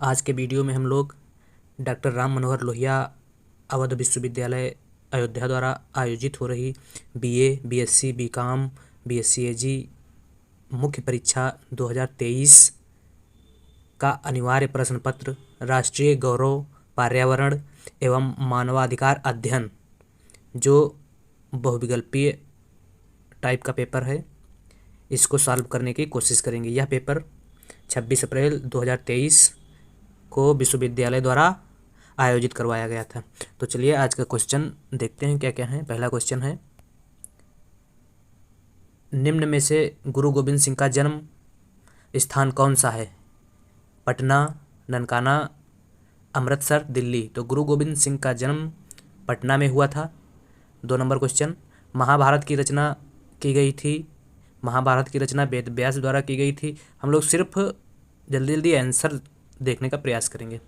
आज के वीडियो में हम लोग डॉक्टर राम मनोहर लोहिया अवध विश्वविद्यालय अयोध्या द्वारा आयोजित हो रही बीए, बीएससी, बीकॉम, बीएससी एजी मुख्य परीक्षा 2023 का अनिवार्य प्रश्न पत्र राष्ट्रीय गौरव, पर्यावरण एवं मानवाधिकार अध्ययन जो बहुविकल्पीय टाइप का पेपर है, इसको सॉल्व करने की कोशिश करेंगे। यह पेपर 26 अप्रैल 2023 को विश्वविद्यालय द्वारा आयोजित करवाया गया था। तो चलिए आज का क्वेश्चन देखते हैं क्या क्या है। पहला क्वेश्चन है, निम्न में से गुरु गोविंद सिंह का जन्म स्थान कौन सा है? पटना, ननकाना, अमृतसर, दिल्ली। तो गुरु गोविंद सिंह का जन्म पटना में हुआ था। 2 नंबर क्वेश्चन, महाभारत की रचना की गई थी। महाभारत की रचना वेद व्यास द्वारा की गई थी। हम लोग सिर्फ जल्दी जल्दी आंसर देखने का प्रयास करेंगे।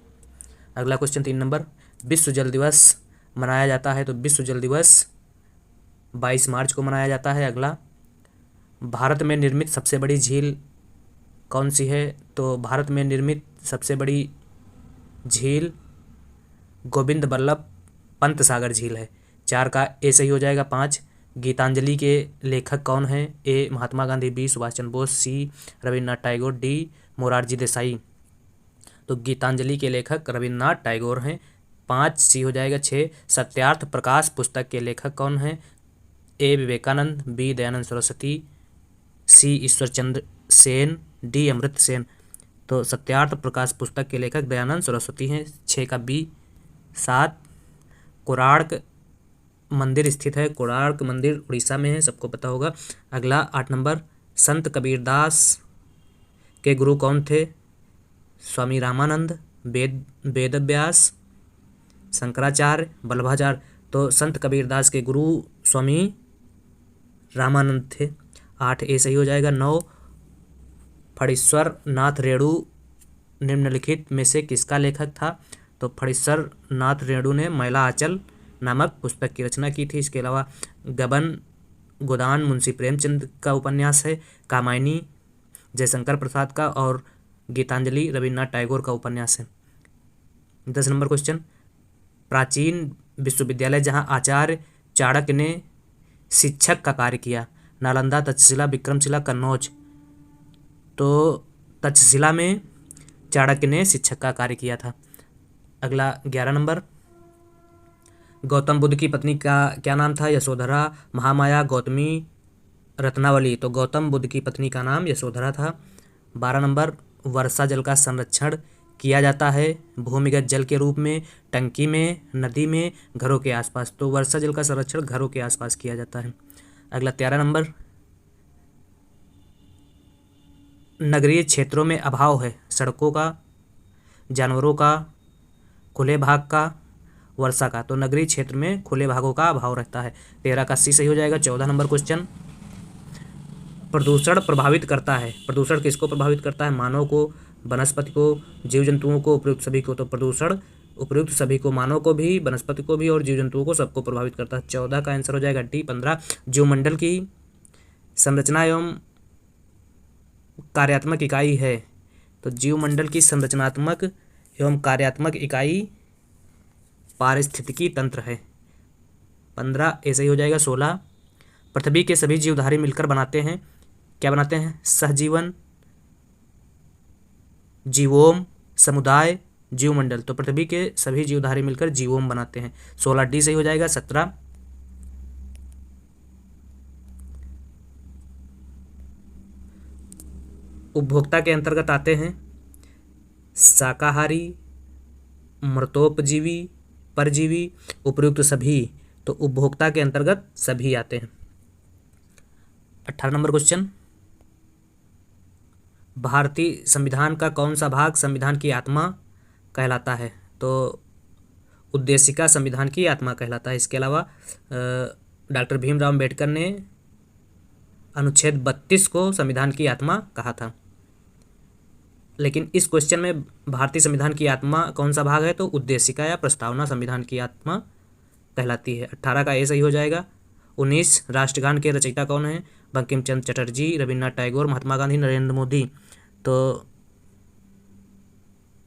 अगला क्वेश्चन 3 नंबर, विश्व जल दिवस मनाया जाता है। तो विश्व जल दिवस 22 मार्च को मनाया जाता है। अगला, भारत में निर्मित सबसे बड़ी झील कौन सी है? तो भारत में निर्मित सबसे बड़ी झील गोविंद बल्लभ पंत सागर झील है। 4 का ए सही हो जाएगा। 5, गीतांजलि के लेखक कौन हैं? ए महात्मा गांधी, बी सुभाष चंद्र बोस, सी रविन्द्रनाथ टैगोर, डी मोरारजी देसाई। तो गीतांजलि के लेखक रविन्द्रनाथ टैगोर हैं। 5 सी हो जाएगा। 6, सत्यार्थ प्रकाश पुस्तक के लेखक कौन हैं? ए विवेकानंद, बी दयानंद सरस्वती, सी ईश्वरचंद्र सेन, डी अमृत सेन। तो सत्यार्थ प्रकाश पुस्तक के लेखक दयानंद सरस्वती हैं। 6 का बी। 7, कोणार्क मंदिर स्थित है। कोणार्क मंदिर उड़ीसा में है, सबको पता होगा। अगला 8 नंबर, संत कबीरदास के गुरु कौन थे? स्वामी रामानंद, वेदव्यास, शंकराचार्य, वल्लभाचार्य। तो संत कबीरदास के गुरु स्वामी रामानंद थे। 8 ए सही हो जाएगा। 9, फणीश्वर नाथ रेणु निम्नलिखित में से किसका लेखक था? तो फणीश्वर नाथ रेणु ने मैला आंचल नामक पुस्तक की रचना की थी। इसके अलावा गबन गोदान मुंशी प्रेमचंद का उपन्यास है। कामायनी जयशंकर प्रसाद का, और गीतांजलि रविन्द्रनाथ टैगोर का उपन्यास है। 10 नंबर क्वेश्चन, प्राचीन विश्वविद्यालय जहां आचार्य चाणक्य ने शिक्षक का कार्य किया, नालंदा, तक्षशिला, विक्रमशिला, कन्नौज। तो तक्षशिला में चाणक्य ने शिक्षक का कार्य किया था। अगला 11 नंबर, गौतम बुद्ध की पत्नी का क्या नाम था? यशोधरा, महामाया, गौतमी, रत्नावली। तो गौतम बुद्ध की पत्नी का नाम यशोधरा था। 12 नंबर, वर्षा जल का संरक्षण किया जाता है भूमिगत जल के रूप में, टंकी में, नदी में, घरों के आसपास। तो वर्षा जल का संरक्षण घरों के आसपास किया जाता है। अगला 13 नंबर, नगरीय क्षेत्रों में अभाव है सड़कों का, जानवरों का, खुले भाग का, वर्षा का। तो नगरीय क्षेत्र में खुले भागों का अभाव रहता है। 13 का सी सही हो जाएगा। 14 नंबर क्वेश्चन, प्रदूषण प्रभावित करता है। प्रदूषण किसको प्रभावित करता है? मानव को, वनस्पति को, जीव जंतुओं को, उपयुक्त सभी को। तो प्रदूषण उपयुक्त सभी को, मानव को भी, वनस्पति को भी और जीव जंतुओं को, सबको प्रभावित करता है। 14 का आंसर हो जाएगा डी। 15, जीवमंडल की संरचना एवं कार्यात्मक इकाई है। तो जीवमंडल की संरचनात्मक एवं कार्यात्मक इकाई पारिस्थितिकी तंत्र है। 15 ऐसे ही हो जाएगा। 16, पृथ्वी के सभी जीवधारी मिलकर बनाते हैं, क्या बनाते हैं? सहजीवन, जीवोम, समुदाय, जीवमंडल। तो पृथ्वी के सभी जीवधारी मिलकर जीवोम बनाते हैं। 16 डी सही हो जाएगा। 17, उपभोक्ता के अंतर्गत आते हैं शाकाहारी, मृतोपजीवी, परजीवी, उपयुक्त सभी। तो उपभोक्ता के अंतर्गत सभी आते हैं। 18 नंबर क्वेश्चन, भारतीय संविधान का कौन सा भाग संविधान की आत्मा कहलाता है? तो उद्देशिका संविधान की आत्मा कहलाता है। इसके अलावा डॉक्टर भीमराव अम्बेडकर ने अनुच्छेद 32 को संविधान की आत्मा कहा था। लेकिन इस क्वेश्चन में भारतीय संविधान की आत्मा कौन सा भाग है? तो उद्देशिका या प्रस्तावना संविधान की आत्मा कहलाती है। 18 का ए सही हो जाएगा। 19, राष्ट्रगान के रचयिता कौन है? बंकिम चंद्र चटर्जी, रविन्द्रनाथ टैगोर, महात्मा गांधी, नरेंद्र मोदी। तो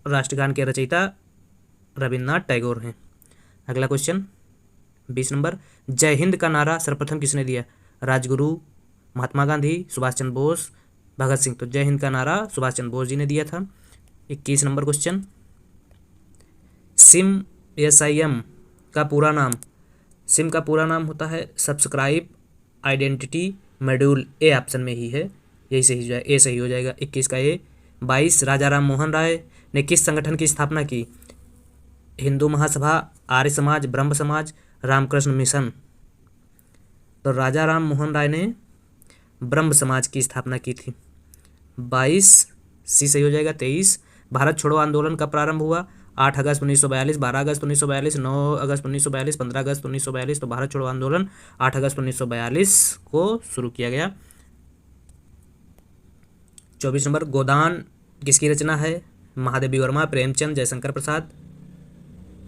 राष्ट्रगान के रचयिता रविन्द्रनाथ टैगोर हैं। अगला क्वेश्चन 20 नंबर, जय हिंद का नारा सर्वप्रथम किसने दिया? राजगुरु, महात्मा गांधी, सुभाष चंद्र बोस, भगत सिंह। तो जय हिंद का नारा सुभाष चंद्र बोस जी ने दिया था। 21 नंबर क्वेश्चन, SIM का पूरा नाम? सिम का पूरा नाम होता है subscribe identity module. A option में ही है, यही सही हो जाएगा, ए सही हो जाएगा। 21 का ए। 22, राजा राम मोहन राय ने किस संगठन की स्थापना की? हिंदू महासभा, आर्य समाज, ब्रह्म समाज, रामकृष्ण मिशन। तो राजा राम मोहन राय ने ब्रह्म समाज की स्थापना की थी। 22 सी सही हो जाएगा। 23, भारत छोड़ो आंदोलन का प्रारंभ हुआ? 8 अगस्त 1942, 12 अगस्त 1942, 9 अगस्त 1942, 15 अगस्त 1942। तो भारत छोड़ो आंदोलन 8 अगस्त 1942 को शुरू किया गया। 24 नंबर, गोदान किसकी रचना है? महादेवी वर्मा, प्रेमचंद, जयशंकर प्रसाद,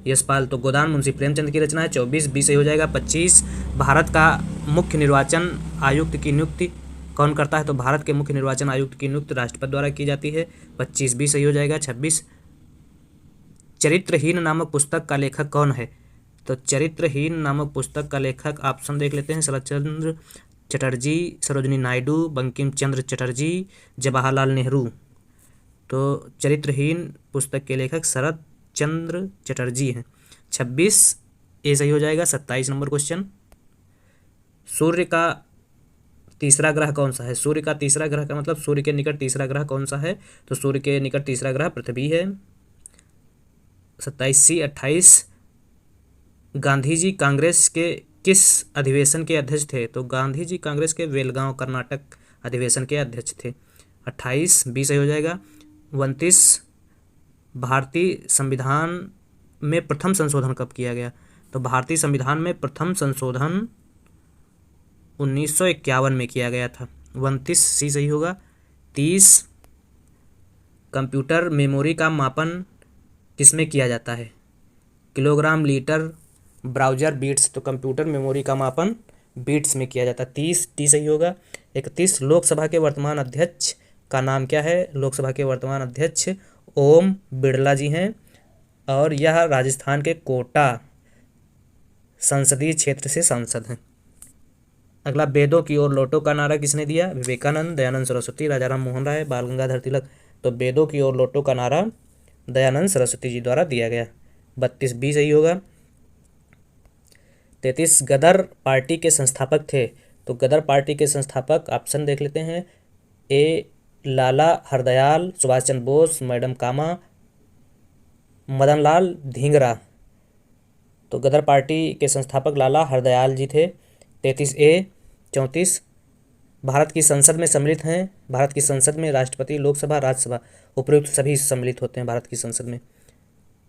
यशपाल। तो गोदान मुंशी प्रेमचंद की रचना है। 24 बी सही हो जाएगा। 25, भारत का मुख्य निर्वाचन आयुक्त की नियुक्ति कौन करता है? तो भारत के मुख्य निर्वाचन आयुक्त की नियुक्ति राष्ट्रपति द्वारा की जाती है। 25 बी सही हो जाएगा। 26, चरित्रहीन नामक पुस्तक का लेखक कौन है? तो चरित्रहीन नामक पुस्तक का लेखक ऑप्शन देख लेते हैं, शरतचंद्र चटर्जी, सरोजिनी नायडू, बंकिम चंद्र चटर्जी, जवाहरलाल नेहरू। तो चरित्रहीन पुस्तक के लेखक शरत चंद्र चटर्जी हैं। 26 ए सही हो जाएगा। 27 नंबर क्वेश्चन, सूर्य का तीसरा ग्रह कौन सा है? सूर्य का तीसरा ग्रह का मतलब सूर्य के निकट तीसरा ग्रह कौन सा है? तो सूर्य के निकट तीसरा ग्रह पृथ्वी है। 27 सी। 28, गांधी जी कांग्रेस के किस अधिवेशन के अध्यक्ष थे? तो गांधी जी कांग्रेस के बेलगांव कर्नाटक अधिवेशन के अध्यक्ष थे। 28 बी सही हो जाएगा। 29, भारतीय संविधान में प्रथम संशोधन कब किया गया? तो भारतीय संविधान में प्रथम संशोधन 1951 में किया गया था। 29 सी सही होगा। 30, कंप्यूटर मेमोरी का मापन किसमें किया जाता है? Kilogram, litre, browser, bits. तो कंप्यूटर मेमोरी का मापन बीट्स में किया जाता है। 30 टी सही होगा। 31, लोकसभा के वर्तमान अध्यक्ष का नाम क्या है? लोकसभा के वर्तमान अध्यक्ष ओम बिरला जी हैं और यह राजस्थान के कोटा संसदीय क्षेत्र से सांसद हैं। अगला, वेदों की ओर लौटो का नारा किसने दिया? विवेकानंद, दयानंद सरस्वती, राजाराम मोहन राय, बाल गंगाधर तिलक। तो वेदों की ओर लौटो का नारा दयानंद सरस्वती जी द्वारा दिया गया। 32 बी सही होगा। 33, गदर पार्टी के संस्थापक थे? तो गदर पार्टी के संस्थापक ऑप्शन देख लेते हैं, ए लाला हरदयाल, सुभाष चंद्र बोस, मैडम कामा, मदन लाल धिंगरा। तो गदर पार्टी के संस्थापक लाला हरदयाल जी थे। 33 ए। 34, भारत की संसद में सम्मिलित हैं? भारत की संसद में राष्ट्रपति, लोकसभा, राज्यसभा उपयुक्त सभी सम्मिलित होते हैं भारत की संसद में।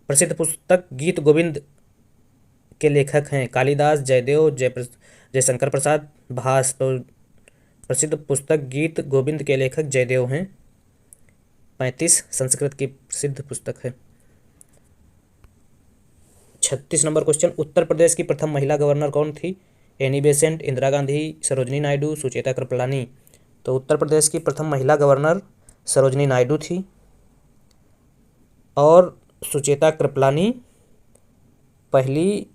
प्रसिद्ध पुस्तक गीत गोविंद के लेखक हैं? कालिदास, जयदेव, जयशंकर प्रसाद, भास। तो प्रसिद्ध पुस्तक गीत गोविंद के लेखक जयदेव हैं। 35, संस्कृत की प्रसिद्ध पुस्तक है। 36 नंबर क्वेश्चन, उत्तर प्रदेश की प्रथम महिला गवर्नर कौन थी? Annie Besant, Indira Gandhi, Sarojini Naidu, Sucheta Kripalani. तो उत्तर प्रदेश की प्रथम महिला गवर्नर सरोजिनी नायडू थी और सुचेता कृपलानी पहली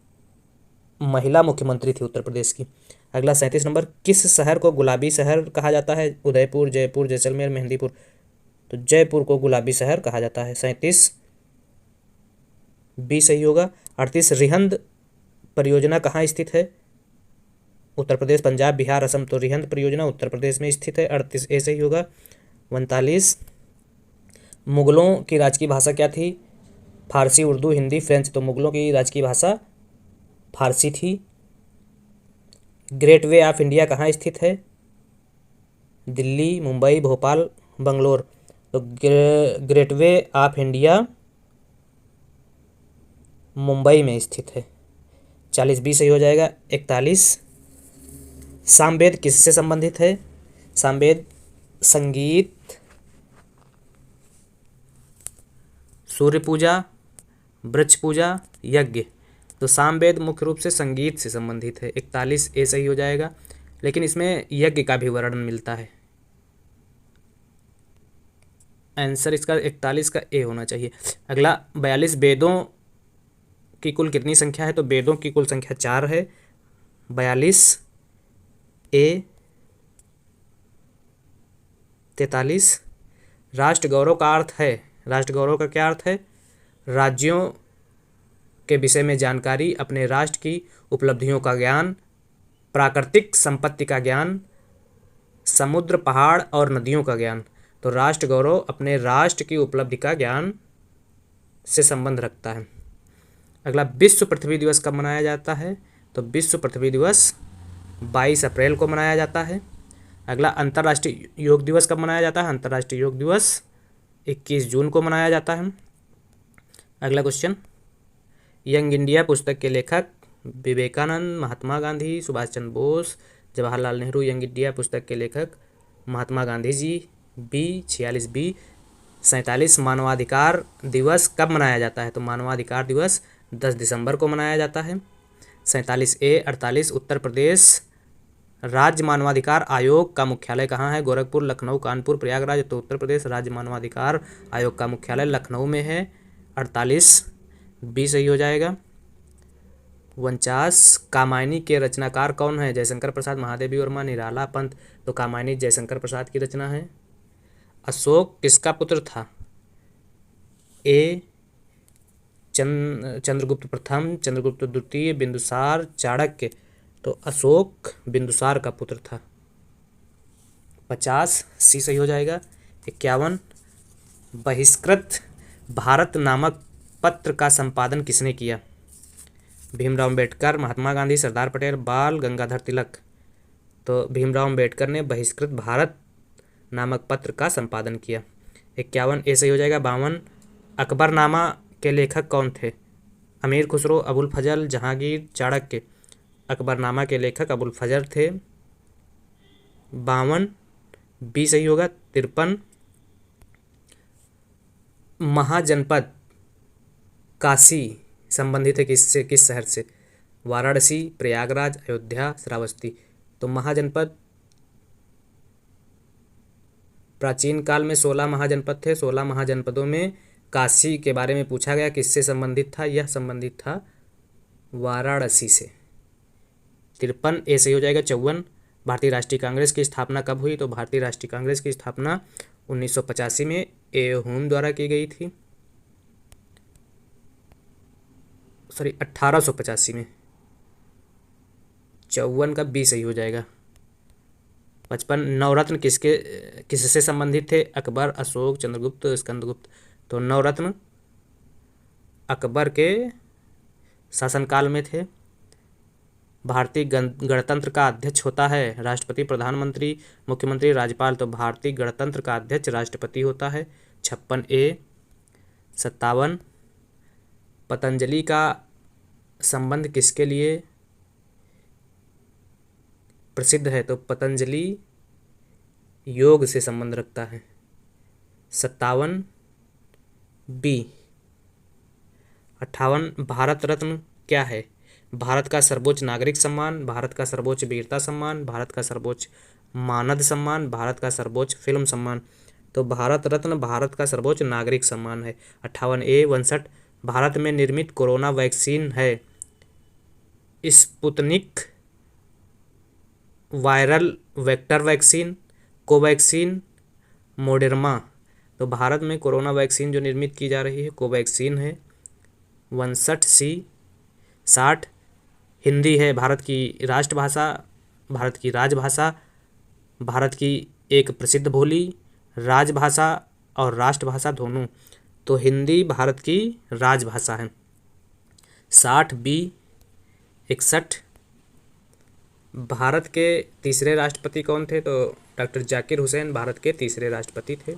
महिला मुख्यमंत्री थी उत्तर प्रदेश की। अगला 37 नंबर, किस शहर को गुलाबी शहर कहा जाता है? उदयपुर, जयपुर, जैसलमेर, मेहंदीपुर। तो जयपुर को गुलाबी शहर कहा जाता है। 37 बी सही होगा। 38, रिहंद परियोजना कहाँ स्थित है? उत्तर प्रदेश, पंजाब, बिहार, असम। तो रिहंद परियोजना उत्तर प्रदेश में स्थित है। 38 ए सही होगा। 39, मुगलों की राजकीय भाषा क्या थी? फारसी, उर्दू, हिंदी, फ्रेंच। तो मुगलों की राजकीय भाषा फारसी थी। ग्रेट वे ऑफ इंडिया कहाँ स्थित है? दिल्ली, मुंबई, भोपाल, बंगलोर। तो great way of India Mumbai में स्थित है। 40 बी सही हो जाएगा। 41, सामवेद किससे संबंधित है? सामवेद संगीत, सूर्य पूजा, वृक्ष पूजा, यज्ञ। तो सामवेद मुख्य रूप से संगीत से संबंधित है। 41 ए सही हो जाएगा, लेकिन इसमें यज्ञ का भी वर्णन मिलता है। आंसर इसका 41 का ए होना चाहिए। अगला 42 वेदों की कुल कितनी संख्या है? तो वेदों की कुल संख्या 4 है। 42 ए 43। राष्ट्र गौरव का अर्थ है, राष्ट्र गौरव का क्या अर्थ है? राज्यों के विषय में जानकारी, अपने राष्ट्र की उपलब्धियों का ज्ञान, प्राकृतिक संपत्ति का ज्ञान, समुद्र, पहाड़ और नदियों का ज्ञान। तो राष्ट्र गौरव अपने राष्ट्र की उपलब्धि का ज्ञान से संबंध रखता है। अगला, विश्व पृथ्वी दिवस कब मनाया जाता है? तो विश्व पृथ्वी दिवस 22 अप्रैल को मनाया जाता है। अगला, अंतर्राष्ट्रीय योग दिवस कब मनाया जाता है? अंतर्राष्ट्रीय योग दिवस 21 जून को मनाया जाता है। अगला क्वेश्चन, यंग इंडिया पुस्तक के लेखक विवेकानंद, महात्मा गांधी, सुभाष चंद्र बोस, जवाहरलाल नेहरू। यंग इंडिया पुस्तक के लेखक महात्मा गांधी जी। B 46 B. 47 मानवाधिकार दिवस कब मनाया जाता है? तो मानवाधिकार दिवस 10 दिसंबर को मनाया जाता है। 47 ए। 48 उत्तर प्रदेश राज्य मानवाधिकार आयोग का मुख्यालय कहाँ है? गोरखपुर, लखनऊ, कानपुर, प्रयागराज। तो उत्तर प्रदेश राज्य मानवाधिकार आयोग का मुख्यालय लखनऊ में है। 48 बी सही हो जाएगा। 49 कामायनी के रचनाकार कौन है? जयशंकर प्रसाद, महादेवी वर्मा, निराला पंत। तो कामायनी जयशंकर प्रसाद की रचना है। अशोक किसका पुत्र था? ए चंद्रगुप्त प्रथम, चंद्रगुप्त द्वितीय, बिंदुसार, चाणक्य। तो अशोक बिंदुसार का पुत्र था। 50 सी सही हो जाएगा। 51 बहिष्कृत भारत नामक पत्र का संपादन किसने किया? भीमराव अम्बेडकर, महात्मा गांधी, सरदार पटेल, बाल गंगाधर तिलक। तो भीमराव अम्बेडकर ने बहिष्कृत भारत नामक पत्र का संपादन किया। 51 ए सही हो जाएगा। 52 अकबरनामा के लेखक कौन थे? अमीर खुसरो, अबुल फजल, जहांगीर, चाणक्य। अकबरनामा के लेखक अबुल फजल थे। 52 बी सही होगा। 53 महाजनपद काशी संबंधित है किससे, किस शहर से? वाराणसी, प्रयागराज, अयोध्या, श्रावस्ती। तो महाजनपद प्राचीन काल में 16 महाजनपद थे। 16 महाजनपदों में काशी के बारे में पूछा गया, किससे संबंधित था? यह संबंधित था वाराणसी से। 53 ए सही हो जाएगा। 54 भारतीय राष्ट्रीय कांग्रेस की स्थापना कब हुई? तो भारतीय राष्ट्रीय कांग्रेस की स्थापना 1985 में ए हुम द्वारा की गई थी। 1885 में। 54 का बी सही हो जाएगा। 55 नवरत्न किससे संबंधित थे? अकबर, अशोक, चंद्रगुप्त, स्कंदगुप्त। तो नवरत्न अकबर के शासनकाल में थे। भारतीय गणतंत्र का अध्यक्ष होता है राष्ट्रपति, प्रधानमंत्री, मुख्यमंत्री, राज्यपाल। तो भारतीय गणतंत्र का अध्यक्ष राष्ट्रपति होता है। 56 ए। 57 पतंजलि का संबंध किसके लिए प्रसिद्ध है? तो पतंजलि योग से संबंध रखता है। 57 बी। 58 भारत रत्न क्या है? भारत का सर्वोच्च नागरिक सम्मान, भारत का सर्वोच्च वीरता सम्मान, भारत का सर्वोच्च मानद सम्मान, भारत का सर्वोच्च फिल्म सम्मान। तो भारत रत्न भारत का सर्वोच्च नागरिक सम्मान है। 58 ए। 59 भारत में निर्मित कोरोना वैक्सीन है Sputnik, viral vector vaccine, Covaxin, Moderna. तो भारत में कोरोना वैक्सीन जो निर्मित की जा रही है कोवैक्सीन है। 59 सी। 60 हिंदी है भारत की राष्ट्रभाषा, भारत की राजभाषा, भारत की एक प्रसिद्ध बोली, राजभाषा और राष्ट्रभाषा दोनों। तो हिंदी भारत की राजभाषा है। 60 बी। 61 भारत के तीसरे राष्ट्रपति कौन थे? तो डॉक्टर जाकिर हुसैन भारत के तीसरे राष्ट्रपति थे।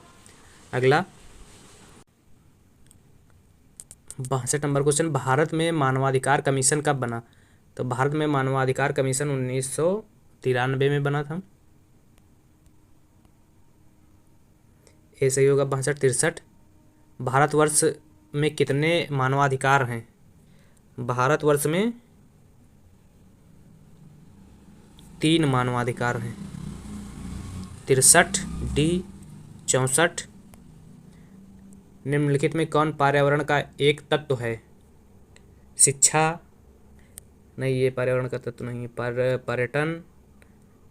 अगला 62 नंबर क्वेश्चन, भारत में मानवाधिकार कमीशन कब बना? तो भारत में मानवाधिकार कमीशन 1993 में बना था। ए सही होगा। 62 63 भारतवर्ष में कितने मानवाधिकार हैं? भारतवर्ष में 3 मानवाधिकार हैं। 63 डी। 64 निम्नलिखित में कौन पर्यावरण का एक तत्व है? शिक्षा नहीं, ये पर्यावरण का तत्व नहीं है। पर्यटन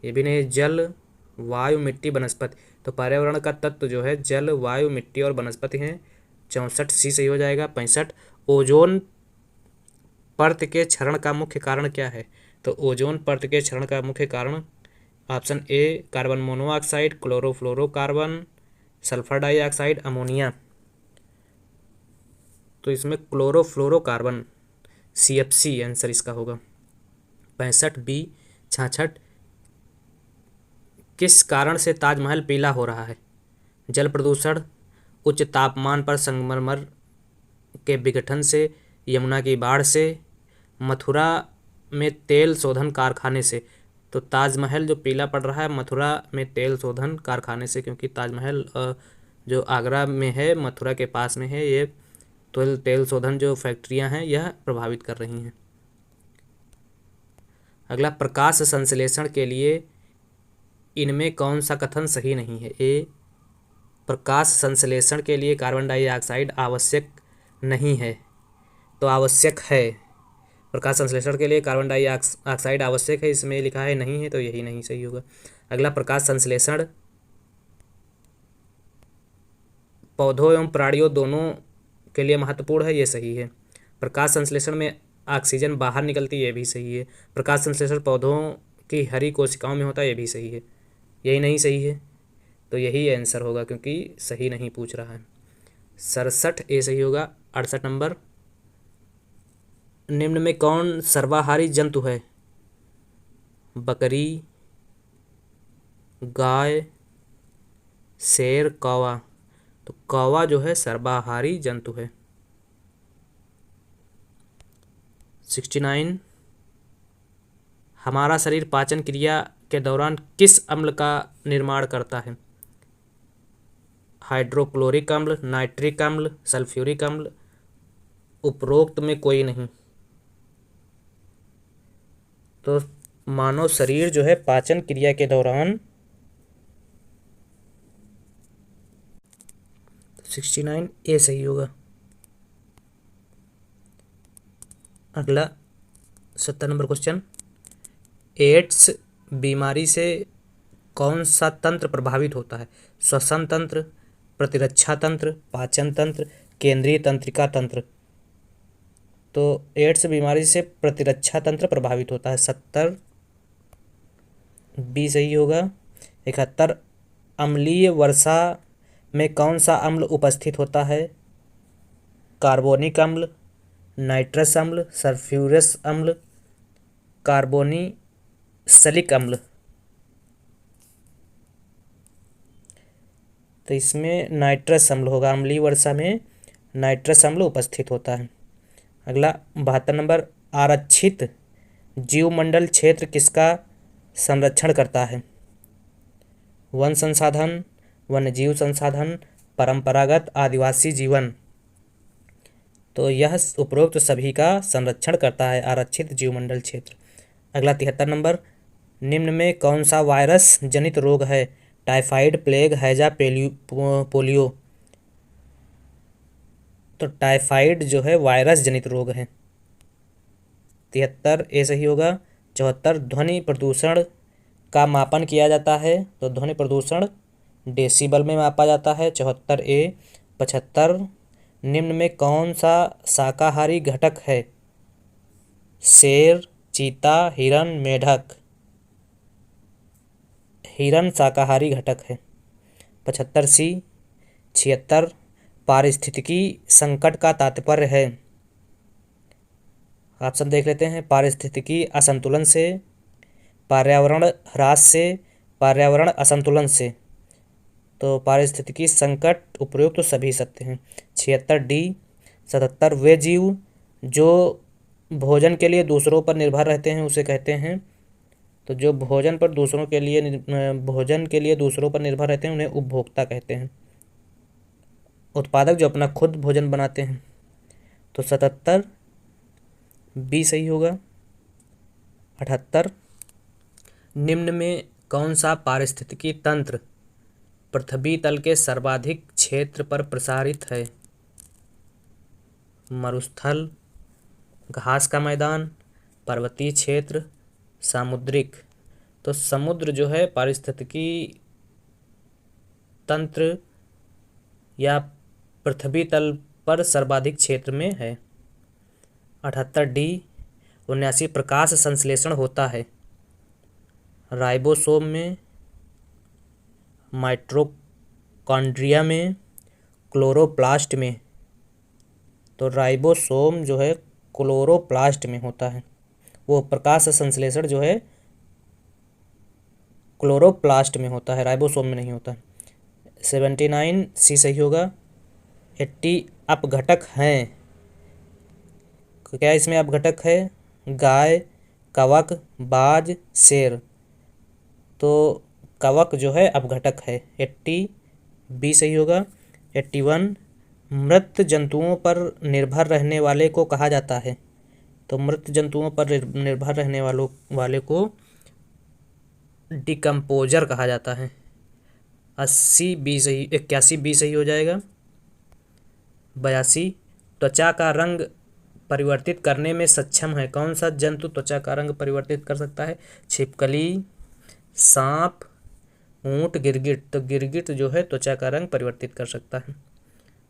ये भी नहीं। जल, वायु, मिट्टी, वनस्पति। तो पर्यावरण का तत्व जो है जल, वायु, मिट्टी और वनस्पति हैं। 64 सी सही हो जाएगा। 65 ओजोन परत के क्षरण का मुख्य कारण क्या है? तो ओजोन परत के क्षरण का मुख्य कारण option A carbon monoxide, chlorofluorocarbon, sulphur dioxide, ammonia. तो इसमें क्लोरोफ्लोरोकार्बन CFC आंसर इसका होगा। 65 बी। 66 किस कारण से ताजमहल पीला हो रहा है? जल प्रदूषण, उच्च तापमान पर संगमरमर के विघटन से, यमुना की बाढ़ से, मथुरा में तेल शोधन कारखाने से। तो ताजमहल जो पीला पड़ रहा है मथुरा में तेल शोधन कारखाने से, क्योंकि ताजमहल जो आगरा में है, मथुरा के पास में है, ये तेल शोधन जो फैक्ट्रियां हैं यह प्रभावित कर रही हैं। अगला, प्रकाश संश्लेषण के लिए इनमें कौन सा कथन सही नहीं है? ए प्रकाश संश्लेषण के लिए कार्बन डाइऑक्साइड आवश्यक नहीं है। तो आवश्यक है। प्रकाश संश्लेषण के लिए कार्बन डाइऑक्साइड आवश्यक है, इसमें लिखा है नहीं है, तो यही नहीं सही होगा। अगला, प्रकाश संश्लेषण पौधों एवं प्राणियों दोनों के लिए महत्वपूर्ण है, ये सही है। प्रकाश संश्लेषण में ऑक्सीजन बाहर निकलती है, ये भी सही है। प्रकाश संश्लेषण पौधों की हरी कोशिकाओं में होता है, ये भी सही है। यही नहीं सही है, तो यही आंसर होगा, क्योंकि सही नहीं पूछ रहा है। 67 ए सही होगा। 68 नंबर, निम्न में कौन सर्वाहारी जंतु है? बकरी, गाय, शेर, कौवा। तो कौवा जो है सर्वाहारी जंतु है। 69 हमारा शरीर पाचन क्रिया के दौरान किस अम्ल का निर्माण करता है? हाइड्रोक्लोरिक अम्ल, नाइट्रिक अम्ल, सल्फ्यूरिक अम्ल, उपरोक्त में कोई नहीं। तो मानव शरीर जो है पाचन क्रिया के दौरान 69 ए सही होगा। अगला 70 नंबर क्वेश्चन, एड्स बीमारी से कौन सा तंत्र प्रभावित होता है? श्वसन तंत्र, प्रतिरक्षा तंत्र, पाचन तंत्र, केंद्रीय तंत्रिका तंत्र। तो एड्स बीमारी से प्रतिरक्षा तंत्र प्रभावित होता है। 70 बी सही होगा। 71 अम्लीय वर्षा में कौन सा अम्ल उपस्थित होता है? कार्बोनिक अम्ल, नाइट्रस अम्ल, सल्फ्यूरस अम्ल, कार्बोनिसलिक अम्ल। तो इसमें नाइट्रस अम्ल होगा। अम्लीय वर्षा में नाइट्रस अम्ल उपस्थित होता है। अगला 72 नंबर, आरक्षित जीवमंडल क्षेत्र किसका संरक्षण करता है? वन संसाधन, वन्यजीव संसाधन, परंपरागत आदिवासी जीवन। तो यह उपरोक्त सभी का संरक्षण करता है आरक्षित जीवमंडल क्षेत्र। अगला 73 नंबर, निम्न में कौन सा वायरस जनित रोग है? टाइफाइड, प्लेग, हैजा, पोलियो। तो टाइफाइड जो है वायरस जनित रोग है। 73 ए सही होगा। 74 ध्वनि प्रदूषण का मापन किया जाता है। तो ध्वनि प्रदूषण डेसिबल में मापा जाता है। 74 ए। 75 निम्न में कौन सा शाकाहारी घटक है? शेर, चीता, हिरण, मेढक। हिरण शाकाहारी घटक है। 75 सी। 76 पारिस्थितिकी संकट का तात्पर्य है। ऑप्शन देख लेते हैं। पारिस्थितिकी असंतुलन से, पर्यावरण ह्रास से, पर्यावरण असंतुलन से। तो पारिस्थितिकी संकट उपयुक्त तो सभी सत्य हैं। 76 डी। 77 वे जीव जो भोजन के लिए दूसरों पर निर्भर रहते हैं उसे कहते हैं। तो जो भोजन पर दूसरों के लिए भोजन के लिए दूसरों पर निर्भर रहते हैं उन्हें उपभोक्ता कहते हैं। उत्पादक जो अपना खुद भोजन बनाते हैं। तो 77 बी सही होगा। 78 निम्न में कौन सा पारिस्थितिकी तंत्र पृथ्वी तल के सर्वाधिक क्षेत्र पर प्रसारित है? मरुस्थल, घास का मैदान, पर्वतीय क्षेत्र, सामुद्रिक। तो समुद्र जो है पारिस्थितिकी तंत्र या पृथ्वी तल पर सर्वाधिक क्षेत्र में है। 78D 79 प्रकाश संश्लेषण होता है राइबोसोम में, माइटोकॉन्ड्रिया में, क्लोरोप्लास्ट में। तो राइबोसोम जो है क्लोरोप्लास्ट में होता है, वो प्रकाश संश्लेषण जो है क्लोरोप्लास्ट में होता है, राइबोसोम में नहीं होता। 79C सही होगा। 80 अपघटक हैं। क्या इसमें अपघटक है? गाय, कवक, बाज, शेर। तो कवक जो है अपघटक है। 80B सही होगा। 81 मृत जंतुओं पर निर्भर रहने वाले को कहा जाता है। तो मृत जंतुओं पर निर्भर रहने वाले को डिकम्पोजर कहा जाता है। 81B सही हो जाएगा। 82 त्वचा का रंग परिवर्तित करने में सक्षम है। कौन सा जंतु त्वचा का रंग परिवर्तित कर सकता है? छिपकली, सांप, ऊंट, गिरगिट। तो गिरगिट जो है त्वचा का रंग परिवर्तित कर सकता है।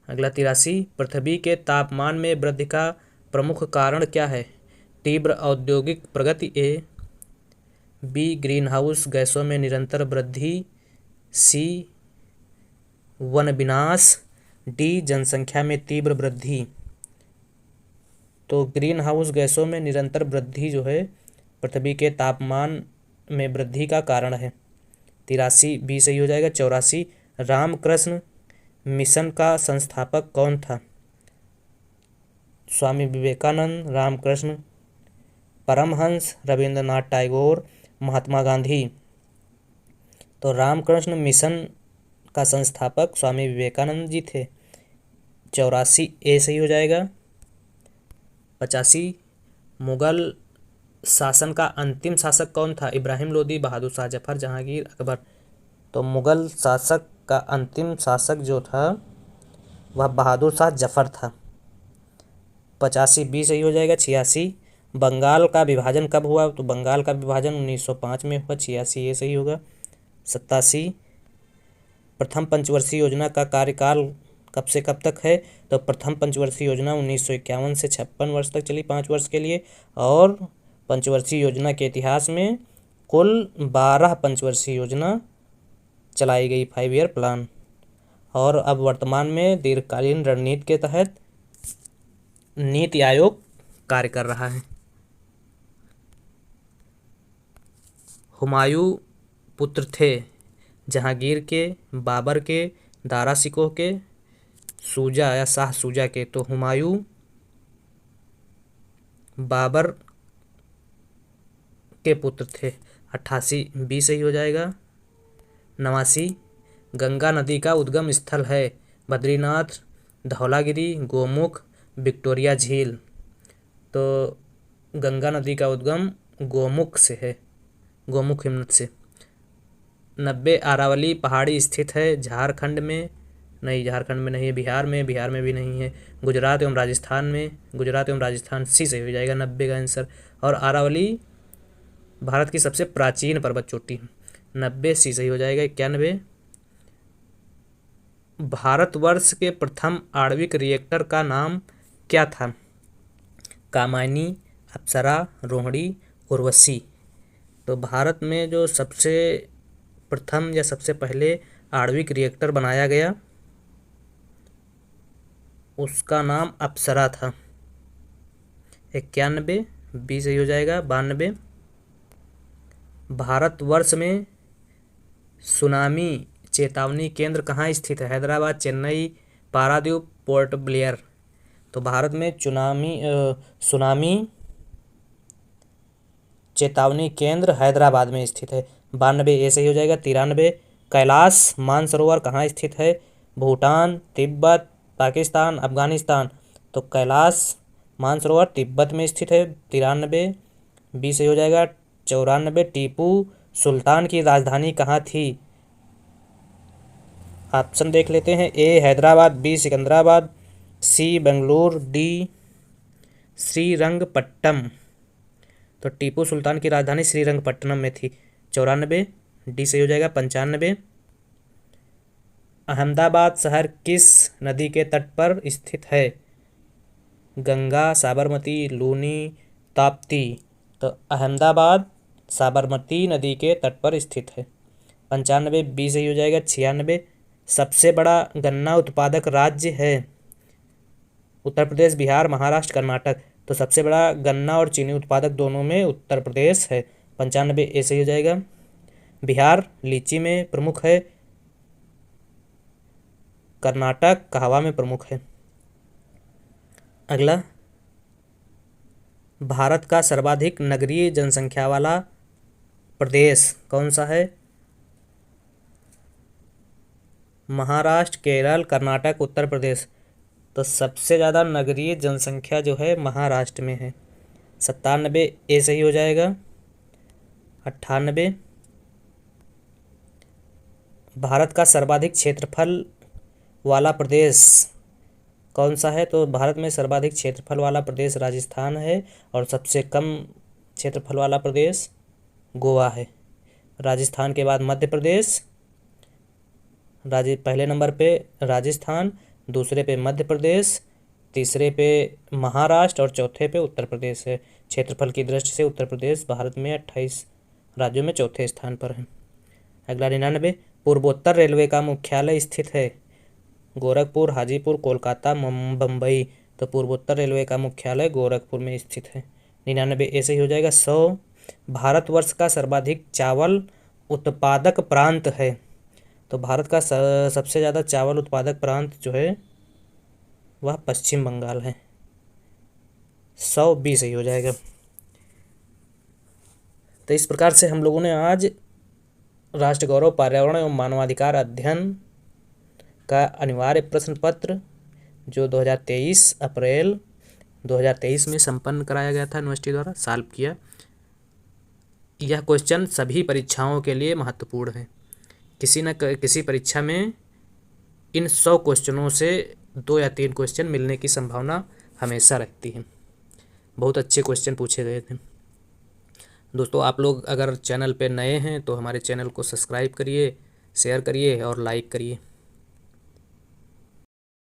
अगला 83 पृथ्वी के तापमान में वृद्धि का प्रमुख कारण क्या है? तीव्र औद्योगिक प्रगति ए, बी ग्रीन हाउस गैसों में निरंतर वृद्धि, सी वन विनाश, डी जनसंख्या में तीव्र वृद्धि। तो ग्रीन हाउस गैसों में निरंतर वृद्धि जो है पृथ्वी के तापमान में वृद्धि का कारण है। 83B सही हो जाएगा। 84 रामकृष्ण मिशन का संस्थापक कौन था? स्वामी विवेकानंद, रामकृष्ण परमहंस, रविंद्रनाथ टैगोर, महात्मा गांधी। तो रामकृष्ण मिशन का संस्थापक स्वामी विवेकानंद जी थे। 84A सही हो जाएगा। 85 मुगल शासन का अंतिम शासक कौन था? इब्राहिम लोदी, बहादुर शाह जफर, जहांगीर, अकबर। तो मुगल शासक का अंतिम शासक जो था वह बहादुर शाह जफर था। 85B सही हो जाएगा। 86 बंगाल का विभाजन कब हुआ? तो बंगाल का विभाजन 1905 में हुआ। 86A सही होगा। 87 प्रथम पंचवर्षीय योजना का कार्यकाल कब से कब तक है? तो प्रथम पंचवर्षीय योजना 1951 से 56 वर्ष तक चली, 5 वर्ष के लिए। और पंचवर्षीय योजना के इतिहास में कुल 12 पंचवर्षीय योजना चलाई गई, 5 ईयर प्लान। और अब वर्तमान में दीर्घकालीन रणनीति के तहत नीति आयोग कार्य कर रहा है। हुमायूं पुत्र थे जहांगीर के, बाबर के, दारा शिकोह के, शुजा या शाह शुजा के। तो हुमायूं बाबर के पुत्र थे। 88B सही हो जाएगा। 89 गंगा नदी का उद्गम स्थल है? बद्रीनाथ, धौलागिरी, गोमुख, विक्टोरिया झील। तो गंगा नदी का उद्गम गोमुख से है, गोमुख हिमनद से। 90 अरावली पहाड़ी स्थित है? झारखंड में नहीं, झारखंड में नहीं है। बिहार में भी नहीं है। गुजरात एवं राजस्थान में, गुजरात एवं राजस्थान सी सही हो जाएगा 90 का आंसर। और अरावली भारत की सबसे प्राचीन पर्वत चोटी है। 90C सही हो जाएगा। 91 भारतवर्ष के प्रथम आणविक रिएक्टर का नाम क्या था? कामायनी, अप्सरा, रोहिणी, उर्वशी। तो भारत में जो सबसे प्रथम या सबसे पहले आणविक रिएक्टर बनाया गया उसका नाम अप्सरा था। 91B सही हो जाएगा। 92 भारतवर्ष में सुनामी चेतावनी केंद्र कहाँ स्थित है? Hyderabad, Chennai, Paradip, port Blair. तो भारत में सुनामी चेतावनी केंद्र हैदराबाद में स्थित है। 92A सही हो जाएगा। 93 कैलाश मानसरोवर कहाँ स्थित है? भूटान, तिब्बत, पाकिस्तान, अफगानिस्तान। तो कैलाश मानसरोवर तिब्बत में स्थित है। 93B सही हो जाएगा। 94 टीपू सुल्तान की राजधानी कहाँ थी? ऑप्शन देख लेते हैं। ए हैदराबाद, बी सिकंदराबाद, सी बेंगलुरु, डी श्रीरंगपट्टनम। तो टीपू सुल्तान की राजधानी श्रीरंगपट्टनम में थी। 94, डी सही हो जाएगा। 95, अहमदाबाद शहर किस नदी के तट पर स्थित है? गंगा, साबरमती, लूनी, ताप्ती। तो अहमदाबाद साबरमती नदी के तट पर स्थित है। 95, बी सही हो जाएगा। 96, सबसे बड़ा गन्ना उत्पादक राज्य है? उत्तर प्रदेश, बिहार, महाराष्ट्र, कर्नाटक। तो सबसे बड़ा गन्ना और चीनी उत्पादक दोनों में उत्तर प्रदेश है। 95, ए सही हो जाएगा। बिहार लीची में प्रमुख है। कर्नाटक कहवा में प्रमुख है। अगला, भारत का सर्वाधिक नगरीय जनसंख्या वाला प्रदेश कौन सा है? महाराष्ट्र, केरल, कर्नाटक, उत्तर प्रदेश। तो सबसे ज़्यादा नगरीय जनसंख्या जो है महाराष्ट्र में है। 97, ए सही हो जाएगा। 98, भारत का सर्वाधिक क्षेत्रफल वाला प्रदेश कौन सा है? तो भारत में सर्वाधिक क्षेत्रफल वाला प्रदेश राजस्थान है और सबसे कम क्षेत्रफल वाला प्रदेश गोवा है। राजस्थान के बाद मध्य प्रदेश, पहले नंबर पे राजस्थान, दूसरे पे मध्य प्रदेश, तीसरे पे महाराष्ट्र और चौथे पे उत्तर प्रदेश है। क्षेत्रफल की दृष्टि से उत्तर प्रदेश भारत में 28 राज्यों में चौथे स्थान पर है। अगला 99, पूर्वोत्तर रेलवे का मुख्यालय स्थित है? गोरखपुर, हाजीपुर, कोलकाता, बम्बई। तो पूर्वोत्तर रेलवे का मुख्यालय गोरखपुर में स्थित है। 99, ए सही हो जाएगा। 100, भारतवर्ष का सर्वाधिक चावल उत्पादक प्रांत है? तो भारत का सबसे ज़्यादा चावल उत्पादक प्रांत जो है वह पश्चिम बंगाल है। 100, बी सही हो जाएगा। तो इस प्रकार से हम लोगों ने आज राष्ट्र गौरव, पर्यावरण एवं मानवाधिकार अध्ययन का अनिवार्य प्रश्न पत्र जो 2023 अप्रैल 2023 में संपन्न कराया गया था यूनिवर्सिटी द्वारा, सॉल्व किया। यह क्वेश्चन सभी परीक्षाओं के लिए महत्वपूर्ण है। किसी न किसी परीक्षा में इन 100 क्वेश्चनों से 2 या 3 क्वेश्चन मिलने की संभावना हमेशा रहती है। बहुत अच्छे क्वेश्चन पूछे गए थे। दोस्तों, आप लोग अगर चैनल पे नए हैं तो हमारे चैनल को सब्सक्राइब करिए, शेयर करिए और लाइक करिए।